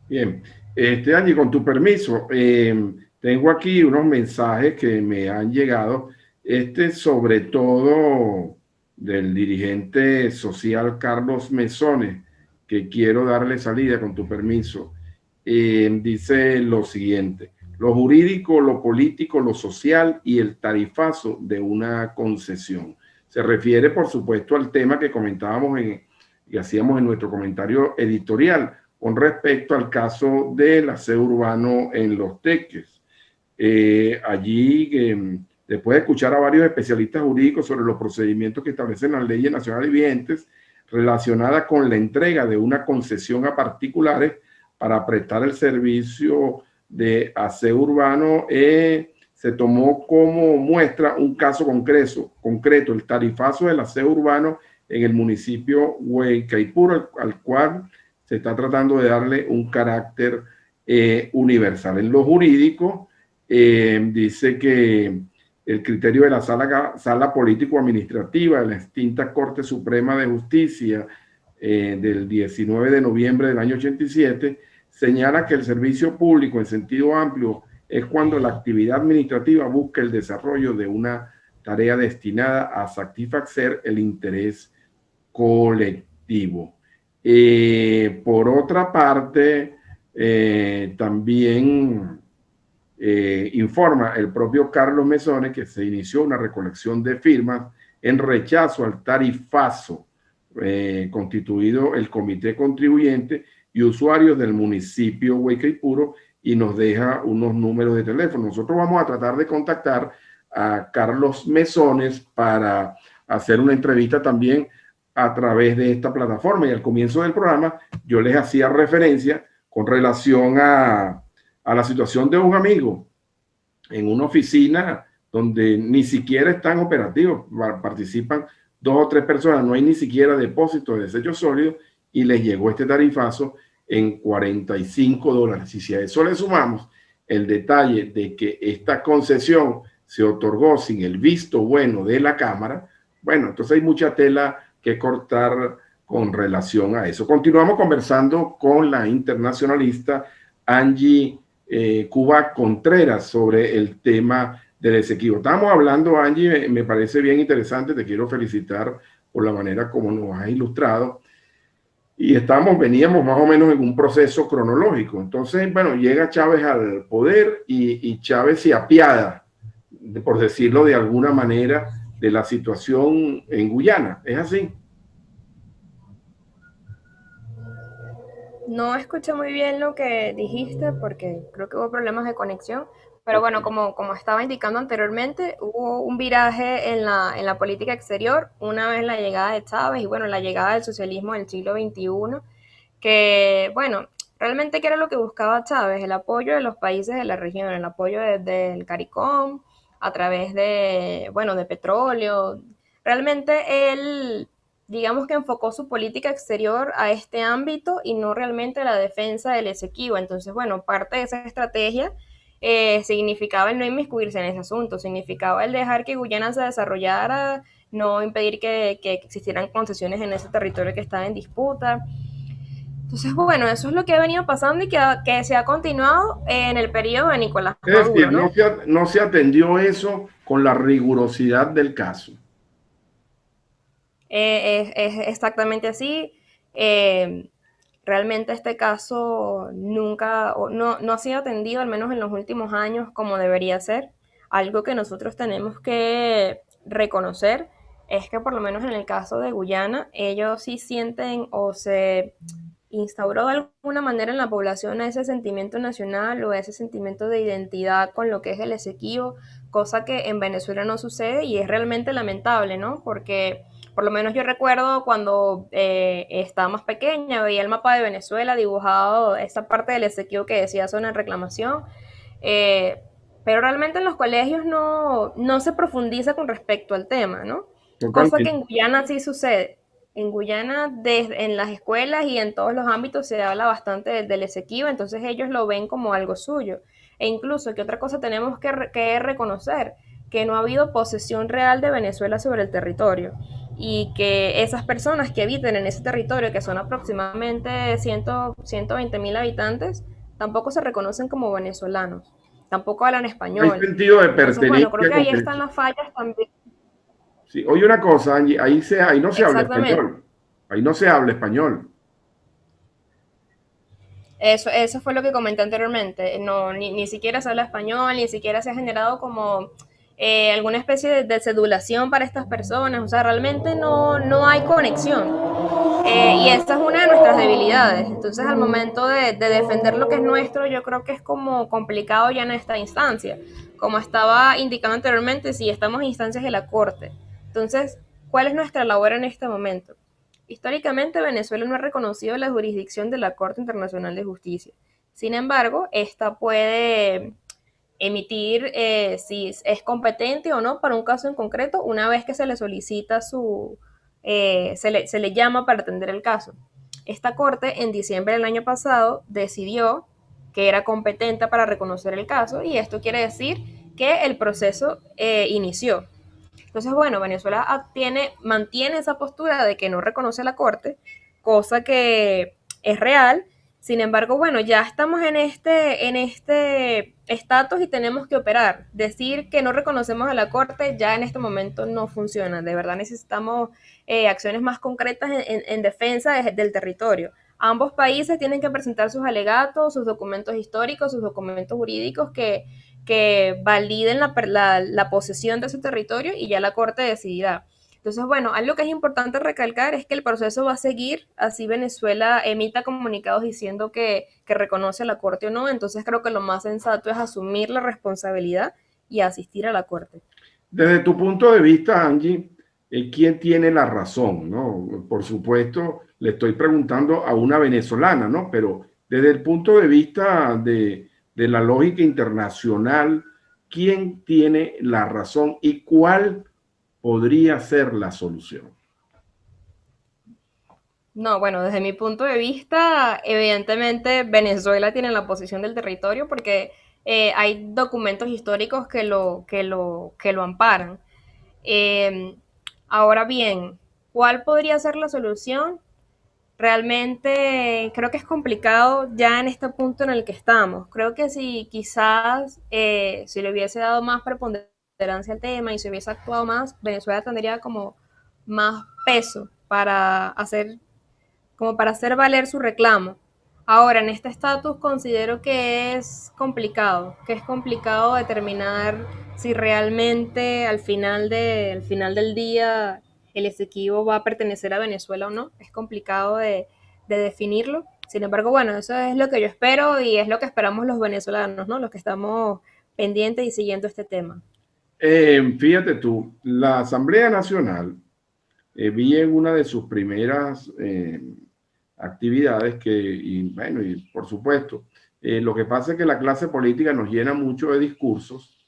Speaker 1: Bien, Angie, con tu permiso, tengo aquí unos mensajes que me han llegado, sobre todo del dirigente social Carlos Mesones, que quiero darle salida con tu permiso. Dice lo siguiente: lo jurídico, lo político, lo social y el tarifazo de una concesión. Se refiere, por supuesto, al tema que comentábamos y hacíamos en nuestro comentario editorial con respecto al caso del aseo urbano en Los Teques. Allí, después de escuchar a varios especialistas jurídicos sobre los procedimientos que establecen las leyes nacionales vigentes relacionadas con la entrega de una concesión a particulares para prestar el servicio de aseo urbano, se tomó como muestra un caso concreto, el tarifazo del aseo urbano en el municipio Huaycaipuro, al cual se está tratando de darle un carácter universal. En lo jurídico, dice que el criterio de la sala político-administrativa de la extinta Corte Suprema de Justicia del 19 de noviembre del año 87 señala que el servicio público en sentido amplio es cuando la actividad administrativa busca el desarrollo de una tarea destinada a satisfacer el interés colectivo. Por otra parte, también informa el propio Carlos Mesones que se inició una recolección de firmas en rechazo al tarifazo constituido el comité contribuyente y usuarios del municipio Huaycaipuro, y nos deja unos números de teléfono. Nosotros vamos a tratar de contactar a Carlos Mesones para hacer una entrevista también a través de esta plataforma. Y al comienzo del programa yo les hacía referencia con relación a la situación de un amigo en una oficina donde ni siquiera están operativos, participan 2 o 3 personas, no hay ni siquiera depósito de desechos sólidos, y les llegó este tarifazo en $45. Y si a eso le sumamos el detalle de que esta concesión se otorgó sin el visto bueno de la Cámara, bueno, entonces hay mucha tela que cortar con relación a eso. Continuamos conversando con la internacionalista Angie Cuba Contreras sobre el tema del Esequibo. Estábamos hablando, Angie, me parece bien interesante, te quiero felicitar por la manera como nos has ilustrado. Y veníamos más o menos en un proceso cronológico. Entonces, bueno, llega Chávez al poder y Chávez se apiada, por decirlo de alguna manera, de la situación en Guyana. ¿Es así?
Speaker 2: No escuché muy bien lo que dijiste porque creo que hubo problemas de conexión, pero
Speaker 1: Ok.
Speaker 2: bueno, como estaba indicando anteriormente, hubo un viraje en la política exterior una vez la llegada de Chávez y bueno, la llegada del socialismo del siglo XXI, que bueno, realmente qué era lo que buscaba Chávez: el apoyo de los países de la región, el apoyo del CARICOM a través de, bueno, de petróleo. Realmente él, digamos que enfocó su política exterior a este ámbito y no realmente a la defensa del Esequibo. Entonces, bueno, parte de esa estrategia significaba el no inmiscuirse en ese asunto, significaba el dejar que Guyana se desarrollara, no impedir que existieran concesiones en ese territorio que estaba en disputa. Entonces, bueno, eso es lo que ha venido pasando y que se ha continuado en el periodo de Nicolás
Speaker 1: Es
Speaker 2: Maduro,
Speaker 1: decir,
Speaker 2: ¿no?
Speaker 1: no se atendió eso con la rigurosidad del caso.
Speaker 2: Es exactamente así. Eh, Realmente este caso nunca, no ha sido atendido, al menos en los últimos años, como debería ser. Algo que nosotros tenemos que reconocer es que por lo menos en el caso de Guyana, ellos sí sienten o se instauró de alguna manera en la población ese sentimiento nacional o ese sentimiento de identidad con lo que es el Esequibo, cosa que en Venezuela no sucede y es realmente lamentable, ¿no? Porque por lo menos yo recuerdo cuando estaba más pequeña, veía el mapa de Venezuela dibujado, esa parte del Esequibo que decía zona de reclamación, eh, pero realmente en los colegios no se profundiza con respecto al tema, ¿no? Cosa que
Speaker 1: Totalmente.
Speaker 2: en Guyana sí sucede. En Guyana, en las escuelas y en todos los ámbitos se habla bastante del Esequibo, entonces ellos lo ven como algo suyo. E incluso, que otra cosa tenemos que reconocer, que no ha habido posesión real de Venezuela sobre el territorio y que esas personas que habiten en ese territorio, que son aproximadamente 120.000 habitantes, tampoco se reconocen como venezolanos, tampoco hablan
Speaker 1: Hay
Speaker 2: español.
Speaker 1: sentido de
Speaker 2: Entonces, bueno, creo
Speaker 1: pertenencia
Speaker 2: que
Speaker 1: con
Speaker 2: ahí están
Speaker 1: Venezuela.
Speaker 2: las fallas también.
Speaker 1: Sí, oye una cosa, Angie, ahí no se habla
Speaker 2: Exactamente.
Speaker 1: español. Ahí no se habla español.
Speaker 2: Eso fue lo que comenté anteriormente. No, ni siquiera se habla español, ni siquiera se ha generado como alguna especie de sedulación para estas personas. O sea, realmente no hay conexión. Y esa es una de nuestras debilidades. Entonces, al momento de defender lo que es nuestro, yo creo que es como complicado ya en esta instancia. Como estaba indicando anteriormente, si estamos en instancias de la Corte. Entonces, ¿cuál es nuestra labor en este momento? Históricamente, Venezuela no ha reconocido la jurisdicción de la Corte Internacional de Justicia. Sin embargo, esta puede emitir si es competente o no para un caso en concreto una vez que se le solicita se le llama para atender el caso. Esta corte en diciembre del año pasado decidió que era competente para reconocer el caso y esto quiere decir que el proceso inició. Entonces, bueno, Venezuela mantiene esa postura de que no reconoce la Corte, cosa que es real. Sin embargo, bueno, ya estamos en este estatus y tenemos que operar. Decir que no reconocemos a la Corte ya en este momento no funciona. De verdad necesitamos acciones más concretas en defensa del territorio. Ambos países tienen que presentar sus alegatos, sus documentos históricos, sus documentos jurídicos que validen la posesión de su territorio y ya la Corte decidirá. Entonces, bueno, algo que es importante recalcar es que el proceso va a seguir, así Venezuela emita comunicados diciendo que reconoce a la Corte o no, entonces creo que lo más sensato es asumir la responsabilidad y asistir a la Corte.
Speaker 1: Desde tu punto de vista, Angie, ¿quién tiene la razón? ¿No? Por supuesto, le estoy preguntando a una venezolana, ¿no? Pero desde el punto de vista de la lógica internacional, ¿quién tiene la razón y cuál podría ser la solución?
Speaker 2: No, bueno, desde mi punto de vista, evidentemente Venezuela tiene la posición del territorio porque hay documentos históricos que lo amparan. Eh, Ahora bien, ¿cuál podría ser la solución? Realmente creo que es complicado ya en este punto en el que estamos. Creo que si quizás si le hubiese dado más preponderancia al tema y se hubiese actuado más, Venezuela tendría como más peso como para hacer valer su reclamo. Ahora, en este estatus considero que es complicado determinar si realmente al final del día el Esequibo va a pertenecer a Venezuela o no. Es complicado de definirlo. Sin embargo, bueno, eso es lo que yo espero y es lo que esperamos los venezolanos, ¿no? Los que estamos pendientes y siguiendo este tema.
Speaker 1: Fíjate tú, la Asamblea Nacional, vi en una de sus primeras actividades y bueno, y por supuesto, lo que pasa es que la clase política nos llena mucho de discursos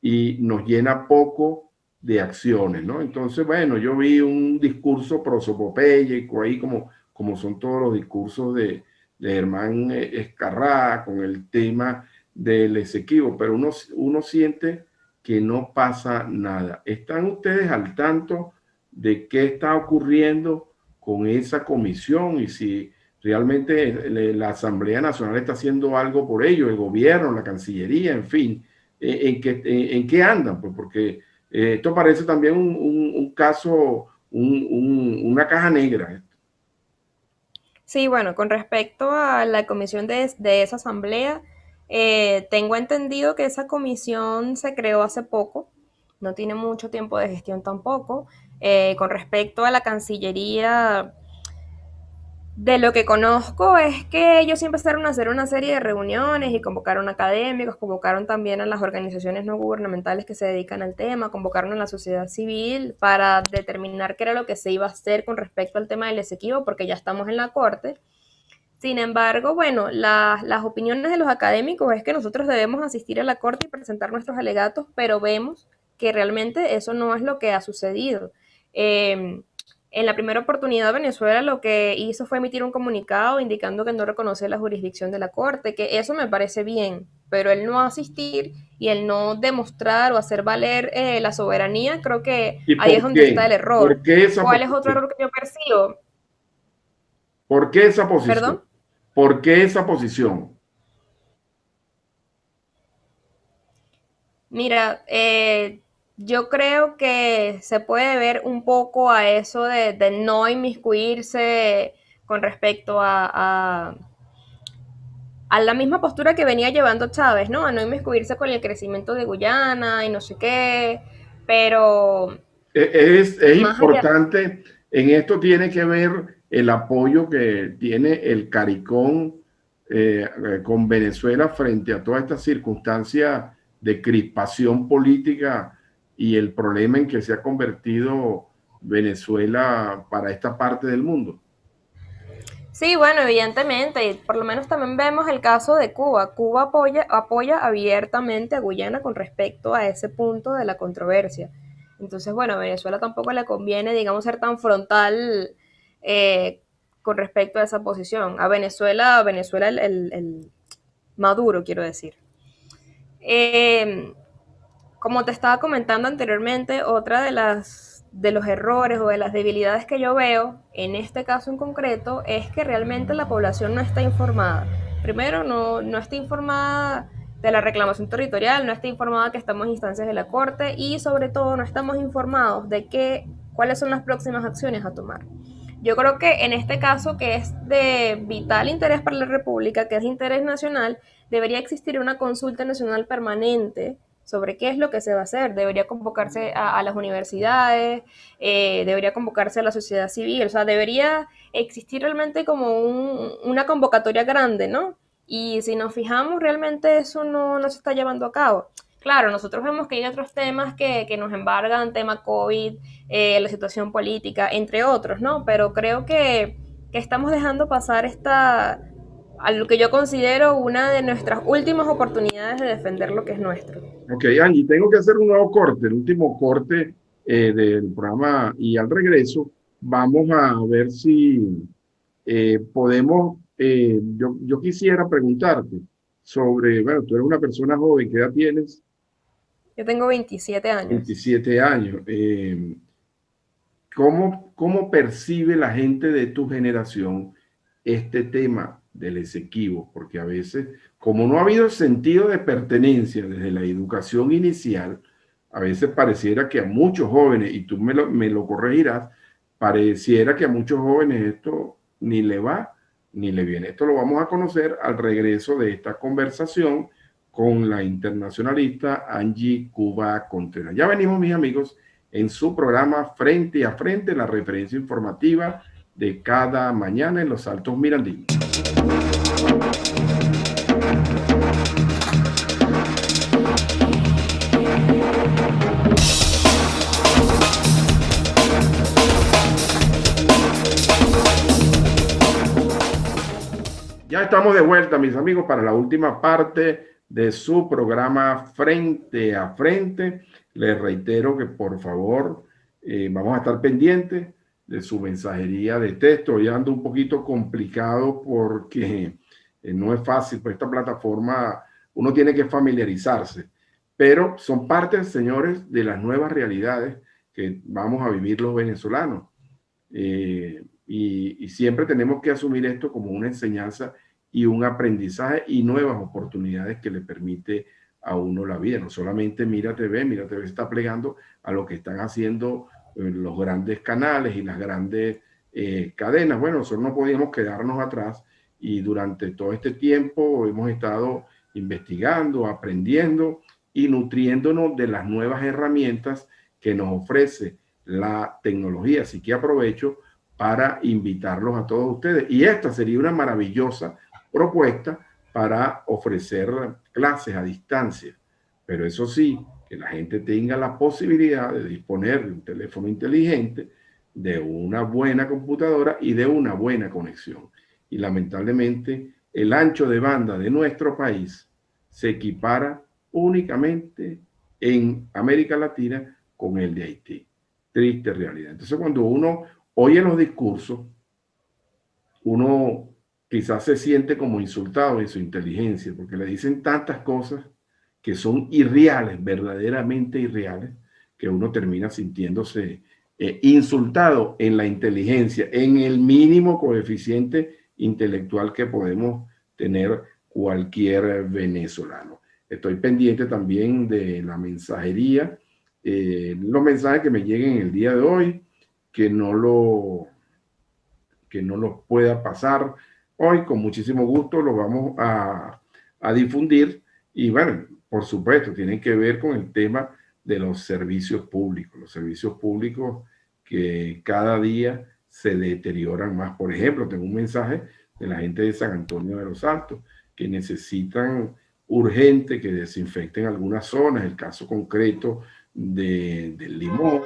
Speaker 1: y nos llena poco de acciones, ¿no? Entonces, bueno, yo vi un discurso prosopopéyico ahí como son todos los discursos de Germán Escarrá con el tema del Esequibo, pero uno siente que no pasa nada. ¿Están ustedes al tanto de qué está ocurriendo con esa comisión y si realmente la Asamblea Nacional está haciendo algo por ello, el gobierno, la Cancillería, en fin? En qué andan? Pues porque esto parece también un caso, una caja negra.
Speaker 2: Sí, bueno, con respecto a la comisión de esa asamblea, tengo entendido que esa comisión se creó hace poco, no tiene mucho tiempo de gestión tampoco. Con respecto a la Cancillería, de lo que conozco es que ellos empezaron a hacer una serie de reuniones y convocaron académicos, convocaron también a las organizaciones no gubernamentales que se dedican al tema, convocaron a la sociedad civil para determinar qué era lo que se iba a hacer con respecto al tema del Esequibo, porque ya estamos en la corte. Sin embargo, bueno, las opiniones de los académicos es que nosotros debemos asistir a la corte y presentar nuestros alegatos, pero vemos que realmente eso no es lo que ha sucedido. En la primera oportunidad, Venezuela lo que hizo fue emitir un comunicado indicando que no reconoce la jurisdicción de la Corte, que eso me parece bien, pero el no asistir y el no demostrar o hacer valer la soberanía, creo que
Speaker 1: ¿Y
Speaker 2: ahí es
Speaker 1: por
Speaker 2: donde está
Speaker 1: qué?
Speaker 2: el error.
Speaker 1: ¿Por qué esa
Speaker 2: ¿Cuál es otro
Speaker 1: posición?
Speaker 2: error que yo percibo?
Speaker 1: ¿Por qué esa posición?
Speaker 2: Perdón.
Speaker 1: ¿Por qué esa posición?
Speaker 2: Mira, Yo creo que se puede ver un poco a eso de no inmiscuirse con respecto a la misma postura que venía llevando Chávez, ¿no? A no inmiscuirse con el crecimiento de Guyana y no sé qué, pero
Speaker 1: Es
Speaker 2: más allá.
Speaker 1: importante, en esto tiene que ver el apoyo que tiene el CARICOM con Venezuela frente a toda esta circunstancia de crispación política y el problema en que se ha convertido Venezuela para esta parte del mundo.
Speaker 2: Sí, bueno, evidentemente, y por lo menos también vemos el caso de Cuba. Cuba apoya abiertamente a Guyana con respecto a ese punto de la controversia. Entonces, bueno, a Venezuela tampoco le conviene, digamos, ser tan frontal eh, con respecto a esa posición. A Venezuela el Maduro, quiero decir. Eh, Como te estaba comentando anteriormente, otra de los errores o de las debilidades que yo veo en este caso en concreto es que realmente la población no está informada. Primero, no está informada de la reclamación territorial, no está informada que estamos en instancias de la Corte y sobre todo no estamos informados de cuáles son las próximas acciones a tomar. Yo creo que en este caso, que es de vital interés para la República, que es de interés nacional, debería existir una consulta nacional permanente sobre qué es lo que se va a hacer. Debería convocarse a las universidades, debería convocarse a la sociedad civil, o sea, debería existir realmente como una convocatoria grande, ¿no? Y si nos fijamos, realmente eso no se está llevando a cabo. Claro, nosotros vemos que hay otros temas que nos embargan, tema COVID, la situación política, entre otros, ¿no? Pero creo que estamos dejando pasar a lo que yo considero una de nuestras últimas oportunidades de defender lo que es nuestro.
Speaker 1: Ok, Angie, tengo que hacer un nuevo corte, el último corte del programa y al regreso vamos a ver si podemos, yo quisiera preguntarte sobre, bueno, tú eres una persona joven, ¿qué edad tienes?
Speaker 2: Yo tengo 27 años.
Speaker 1: 27 años. ¿Cómo percibe la gente de tu generación este tema del Esequibo? Porque a veces, como no ha habido sentido de pertenencia desde la educación inicial, a veces pareciera que a muchos jóvenes, y tú me lo corregirás, pareciera que a muchos jóvenes esto ni le va ni le viene. Esto lo vamos a conocer al regreso de esta conversación con la internacionalista Angie Cuba Contreras. Ya venimos, mis amigos, en su programa Frente a Frente, la referencia informativa de cada mañana en los Altos Mirandinos. Ya estamos de vuelta, mis amigos, para la última parte de su programa Frente a Frente. Les reitero que por favor vamos a estar pendientes de su mensajería de texto. Hoy ando un poquito complicado porque no es fácil, por esta plataforma uno tiene que familiarizarse, pero son parte, señores, de las nuevas realidades que vamos a vivir los venezolanos. Y siempre tenemos que asumir esto como una enseñanza y un aprendizaje y nuevas oportunidades que le permite a uno la vida. No solamente Mira TV se está plegando a lo que están haciendo los grandes canales y las grandes cadenas. Bueno, nosotros no podíamos quedarnos atrás y durante todo este tiempo hemos estado investigando, aprendiendo y nutriéndonos de las nuevas herramientas que nos ofrece la tecnología. Así que aprovecho para invitarlos a todos ustedes. Y esta sería una maravillosa propuesta para ofrecer clases a distancia. Pero eso sí, que la gente tenga la posibilidad de disponer de un teléfono inteligente, de una buena computadora y de una buena conexión. Y lamentablemente, el ancho de banda de nuestro país se equipara únicamente en América Latina con el de Haití. Triste realidad. Entonces, cuando uno oye los discursos, uno quizás se siente como insultado en su inteligencia, porque le dicen tantas cosas que son irreales, verdaderamente irreales, que uno termina sintiéndose insultado en la inteligencia, en el mínimo coeficiente intelectual que podemos tener cualquier venezolano. Estoy pendiente también de la mensajería los mensajes que me lleguen el día de hoy, que no lo que no los pueda pasar hoy, con muchísimo gusto lo vamos a difundir. Y bueno, por supuesto, tienen que ver con el tema de los servicios públicos que cada día se deterioran más. Por ejemplo, tengo un mensaje de la gente de San Antonio de los Altos que necesitan urgente que desinfecten algunas zonas, el caso concreto del Limón,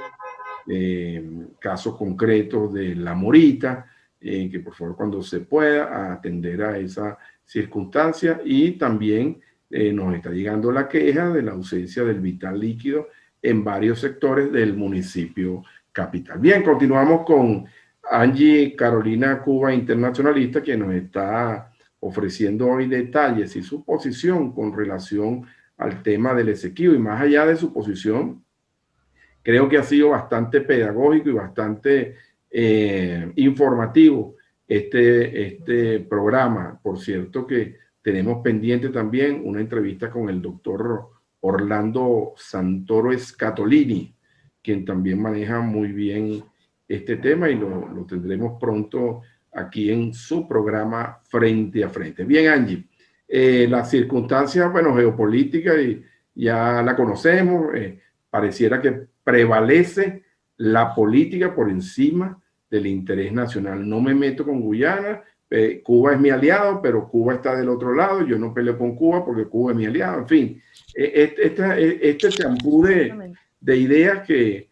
Speaker 1: casos concretos de La Morita, que por favor cuando se pueda atender a esa circunstancia. Y también nos está llegando la queja de la ausencia del vital líquido en varios sectores del municipio capital. Bien, continuamos con Angie Carolina Cuba, internacionalista, que nos está ofreciendo hoy detalles y su posición con relación al tema del Esequibo. Y más allá de su posición, creo que ha sido bastante pedagógico y bastante informativo este programa. Por cierto que tenemos pendiente también una entrevista con el doctor Orlando Santoro Scatolini, quien también maneja muy bien este tema, y lo tendremos pronto aquí en su programa Frente a Frente. Bien, Angie, las circunstancias, bueno, geopolíticas, y ya la conocemos, pareciera que prevalece la política por encima del interés nacional. No me meto con Guyana, Cuba es mi aliado, pero Cuba está del otro lado, yo no peleo con Cuba porque Cuba es mi aliado, en fin, este champú de ideas que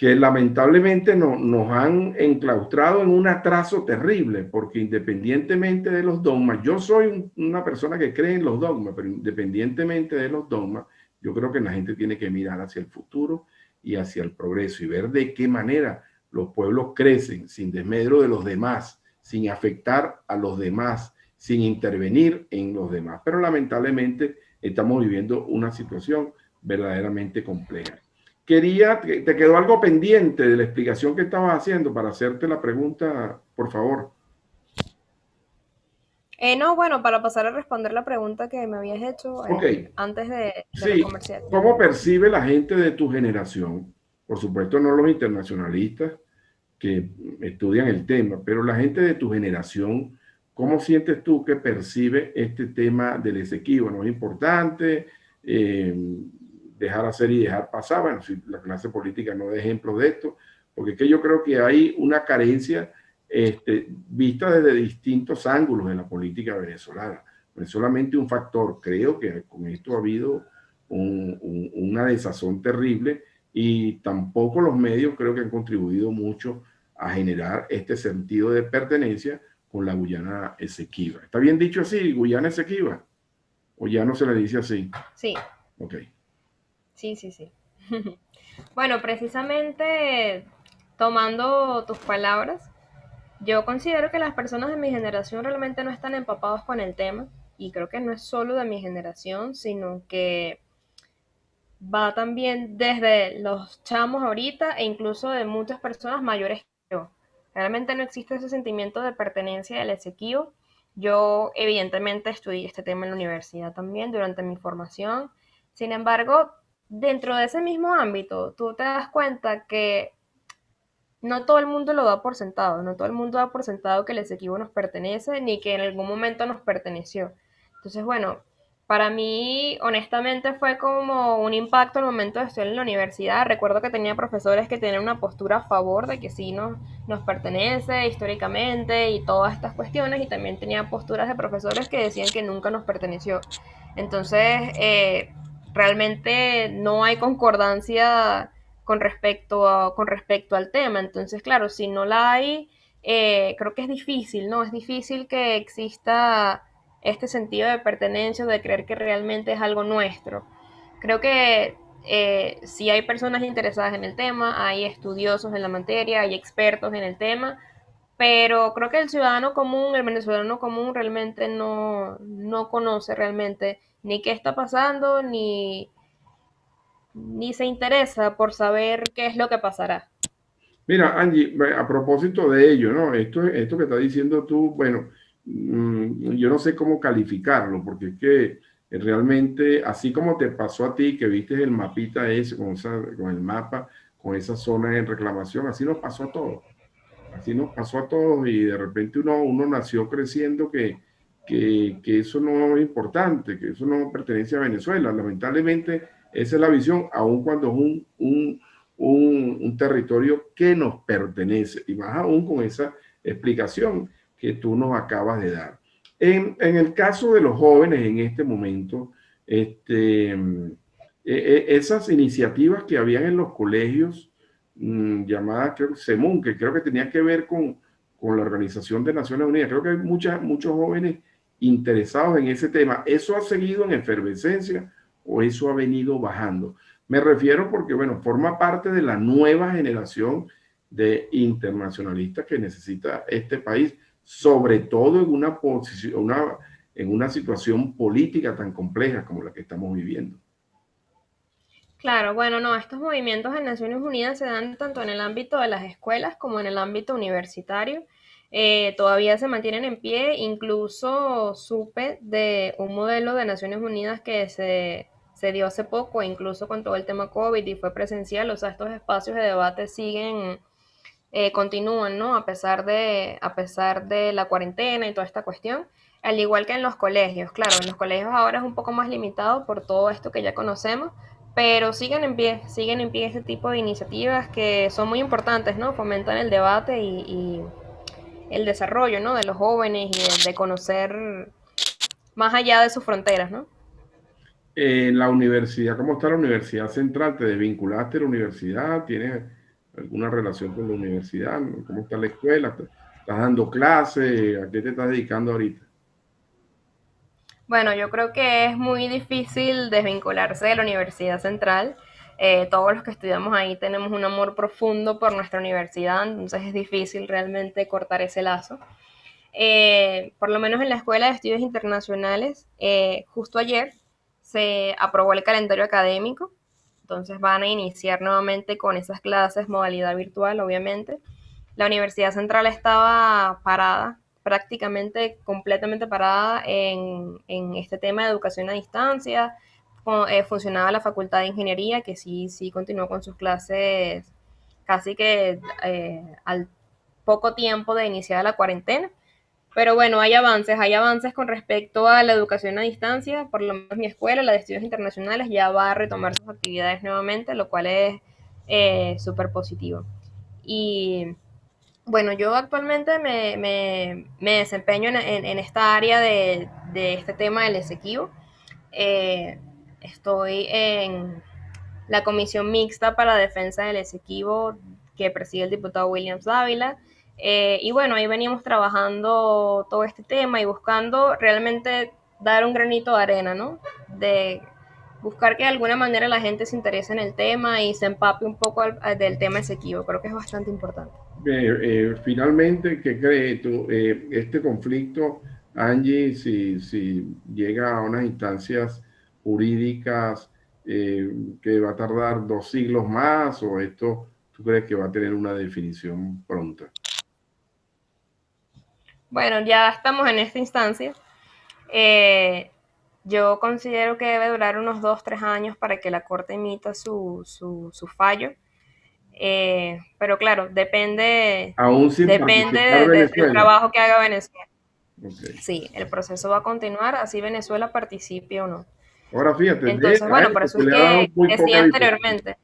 Speaker 1: lamentablemente nos han enclaustrado en un atraso terrible, porque independientemente de los dogmas, yo soy una persona que cree en los dogmas, pero independientemente de los dogmas, yo creo que la gente tiene que mirar hacia el futuro y hacia el progreso y ver de qué manera los pueblos crecen sin desmedro de los demás, sin afectar a los demás, sin intervenir en los demás. Pero lamentablemente estamos viviendo una situación verdaderamente compleja. ¿Te quedó algo pendiente de la explicación que estabas haciendo para hacerte la pregunta, por favor?
Speaker 2: No, bueno, para pasar a responder la pregunta que me habías hecho
Speaker 1: Ok,
Speaker 2: antes de los
Speaker 1: sí,
Speaker 2: comerciales.
Speaker 1: ¿cómo percibe la gente de tu generación? Por supuesto, no los internacionalistas que estudian el tema, pero la gente de tu generación, ¿cómo sientes tú que percibe este tema del Esequibo? ¿No es importante dejar hacer y dejar pasar? Bueno, si la clase política no da ejemplos de esto, porque es que yo creo que hay una carencia vista desde distintos ángulos de la política venezolana. No es solamente un factor, creo que con esto ha habido una desazón terrible, y tampoco los medios creo que han contribuido mucho a generar este sentido de pertenencia con la Guyana Esequiba. ¿Está bien dicho así, Guyana Esequiba? ¿O ya no se le dice así?
Speaker 2: Sí,
Speaker 1: Ok.
Speaker 2: sí, sí, sí. Bueno, precisamente tomando tus palabras, yo considero que las personas de mi generación realmente no están empapados con el tema, y creo que no es solo de mi generación, sino que va también desde los chamos ahorita e incluso de muchas personas mayores que yo. Realmente no existe ese sentimiento de pertenencia del Esequibo. Yo evidentemente estudié este tema en la universidad también durante mi formación. Sin embargo, dentro de ese mismo ámbito, tú te das cuenta que no todo el mundo lo da por sentado, no todo el mundo da por sentado que el Esequibo nos pertenece ni que en algún momento nos perteneció. Entonces, bueno, para mí, honestamente, fue como un impacto al momento de estudiar en la universidad. Recuerdo que tenía profesores que tenían una postura a favor de que sí nos pertenece históricamente y todas estas cuestiones, y también tenía posturas de profesores que decían que nunca nos perteneció. Entonces, realmente no hay concordancia con respecto al tema. Entonces, claro, si no la hay, creo que es difícil, ¿no? Es difícil que exista este sentido de pertenencia, de creer que realmente es algo nuestro. Creo que sí hay personas interesadas en el tema, hay estudiosos en la materia, hay expertos en el tema, pero creo que el ciudadano común, el venezolano común, realmente no conoce realmente ni qué está pasando, ni se interesa por saber qué es lo que pasará.
Speaker 1: Mira, Angie, a propósito de ello, ¿no? Esto que estás diciendo tú, bueno, yo no sé cómo calificarlo, porque es que Realmente, así como te pasó a ti, que viste el mapita ese, con el mapa, con esa zona en reclamación, así nos pasó a todos. Así nos pasó a todos y de repente uno nació creciendo que eso no es importante, que eso no pertenece a Venezuela. Lamentablemente, esa es la visión, aun cuando es un territorio que nos pertenece, y más aún con esa explicación que tú nos acabas de dar. En el caso de los jóvenes en este momento, esas iniciativas que habían en los colegios, llamada, creo, SEMUN, que creo que tenía que ver con la Organización de Naciones Unidas. Creo que hay muchos jóvenes interesados en ese tema. ¿Eso ha seguido en efervescencia o eso ha venido bajando? Me refiero porque, bueno, forma parte de la nueva generación de internacionalistas que necesita este país, sobre todo en una posición, en una situación política tan compleja como la que estamos viviendo.
Speaker 2: Claro, bueno, no, estos movimientos en Naciones Unidas se dan tanto en el ámbito de las escuelas como en el ámbito universitario. Todavía se mantienen en pie, incluso supe de un modelo de Naciones Unidas que se dio hace poco, incluso con todo el tema COVID y fue presencial, o sea, estos espacios de debate siguen, continúan, ¿no? A pesar de la cuarentena y toda esta cuestión. Al igual que en los colegios, claro, en los colegios ahora es un poco más limitado por todo esto que ya conocemos, pero siguen en pie este tipo de iniciativas que son muy importantes, ¿no? Fomentan el debate y el desarrollo, ¿no? De los jóvenes y de conocer más allá de sus fronteras, ¿no?
Speaker 1: En la universidad, ¿cómo está la Universidad Central? ¿Te desvinculaste de la universidad? ¿Tienes alguna relación con la universidad? ¿Cómo está la escuela? ¿Estás dando clases? ¿A qué te estás dedicando ahorita?
Speaker 2: Bueno, yo creo que es muy difícil desvincularse de la Universidad Central. Todos los que estudiamos ahí tenemos un amor profundo por nuestra universidad, entonces es difícil realmente cortar ese lazo. Por lo menos en la Escuela de Estudios Internacionales, justo ayer se aprobó el calendario académico, entonces van a iniciar nuevamente con esas clases, modalidad virtual, obviamente. La Universidad Central estaba parada, prácticamente completamente parada en este tema de educación a distancia. Funcionaba la Facultad de Ingeniería, que sí continuó con sus clases casi que al poco tiempo de iniciar la cuarentena. Pero bueno, hay avances con respecto a la educación a distancia. Por lo menos mi escuela, la de estudios internacionales, ya va a retomar sus actividades nuevamente, lo cual es súper positivo. Y bueno, yo actualmente me desempeño en esta área de este tema del Esequibo. Eh, Estoy en la comisión mixta para la defensa del Esequibo que preside el diputado Williams Dávila. Y bueno, ahí venimos trabajando todo este tema y buscando realmente dar un granito de arena, ¿no? De buscar que de alguna manera la gente se interese en el tema y se empape un poco del tema Esequibo. Creo que es bastante importante.
Speaker 1: Finalmente, ¿qué crees tú? Este conflicto, Angie, si llega a unas instancias jurídicas, que va a tardar 2 siglos más, o esto, ¿tú crees que va a tener una definición pronta?
Speaker 2: Bueno, ya estamos en esta instancia. Eh, yo considero que debe durar unos 2, 3 años para que la Corte emita su fallo. Pero claro,
Speaker 1: Aún sin
Speaker 2: depende
Speaker 1: participar
Speaker 2: del
Speaker 1: Venezuela.
Speaker 2: trabajo que haga Venezuela.
Speaker 1: Ok.
Speaker 2: Sí, el proceso va a continuar, así Venezuela participe o no.
Speaker 1: Ahora fíjate,
Speaker 2: Entonces,
Speaker 1: a
Speaker 2: bueno, por
Speaker 1: eso
Speaker 2: eso
Speaker 1: se
Speaker 2: es
Speaker 1: le ha dado
Speaker 2: que
Speaker 1: muy
Speaker 2: decía
Speaker 1: poca difusión.
Speaker 2: anteriormente.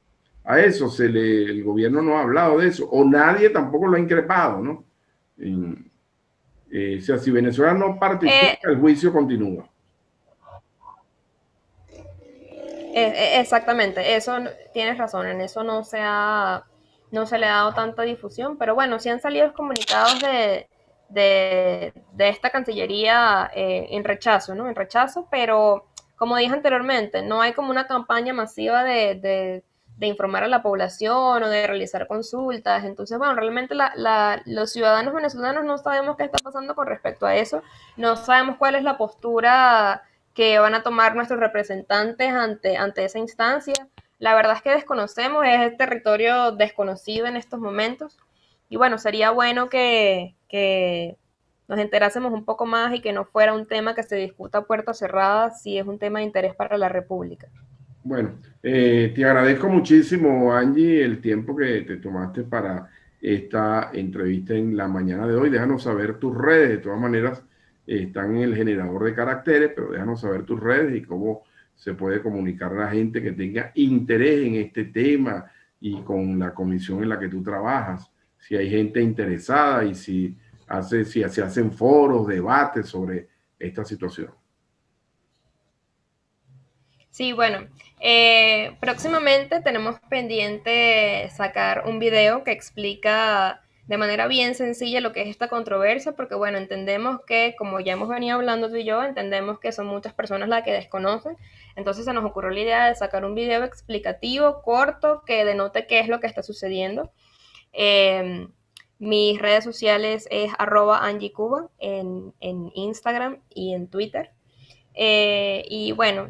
Speaker 1: A eso el gobierno no ha hablado de eso, o nadie tampoco lo ha increpado, ¿no? O sea, si Venezuela no
Speaker 2: Eh,
Speaker 1: participa, el juicio continúa.
Speaker 2: Exactamente, tienes razón, en eso no se le ha dado tanta difusión, pero bueno, sí han salido comunicados de esta Cancillería en rechazo, ¿no? En rechazo, pero como dije anteriormente, no hay como una campaña masiva de informar a la población o de realizar consultas, entonces, bueno, realmente los ciudadanos venezolanos no sabemos qué está pasando con respecto a eso, no sabemos cuál es la postura que van a tomar nuestros representantes ante esa instancia. La verdad es que desconocemos, es el territorio desconocido en estos momentos. Y bueno, sería bueno que nos enterásemos un poco más y que no fuera un tema que se discuta a puertas cerradas si es un tema de interés para la República.
Speaker 1: Bueno, te agradezco muchísimo, Angie, el tiempo que te tomaste para esta entrevista en la mañana de hoy. Déjanos saber tus redes. De todas maneras, están en el generador de caracteres, pero déjanos saber tus redes y cómo se puede comunicar a la gente que tenga interés en este tema y con la comisión en la que tú trabajas. Si hay gente interesada y si se hacen foros, debates sobre esta situación.
Speaker 2: Sí, bueno, próximamente tenemos pendiente sacar un video que explica de manera bien sencilla lo que es esta controversia, porque bueno, entendemos que, como ya hemos venido hablando tú y yo, entendemos que son muchas personas las que desconocen, entonces se nos ocurrió la idea de sacar un video explicativo, corto, que denote qué es lo que está sucediendo. Eh, Mis redes sociales es @angiecuba en Instagram y en Twitter. Y bueno,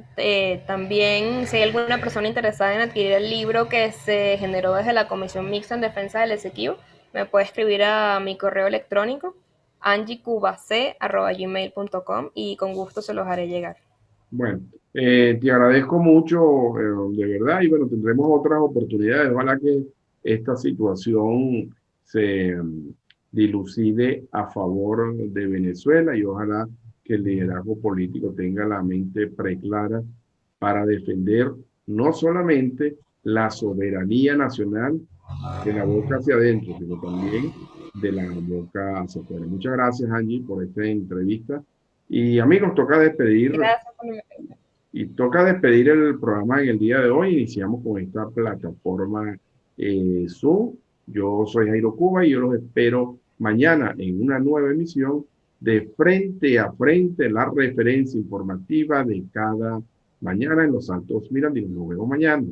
Speaker 2: también si hay alguna persona interesada en adquirir el libro que se generó desde la Comisión Mixta en Defensa del Esequibo, me puede escribir a mi correo electrónico angiecubac@gmail.com y con gusto se los haré llegar.
Speaker 1: Bueno, te agradezco mucho, de verdad, y bueno, tendremos otras oportunidades. Ojalá que esta situación se dilucide a favor de Venezuela y ojalá que el liderazgo político tenga la mente preclara para defender no solamente la soberanía nacional de la boca hacia adentro, sino también de la boca hacia afuera. Muchas gracias, Angie, por esta entrevista. Y amigos,
Speaker 2: Gracias por la invitación.
Speaker 1: toca despedir el programa en el día de hoy. Iniciamos con esta plataforma Zoom. Yo soy Jairo Cuba y yo los espero mañana en una nueva emisión de Frente a Frente, la referencia informativa de cada mañana en los Altos Mirandinos. Nos vemos mañana.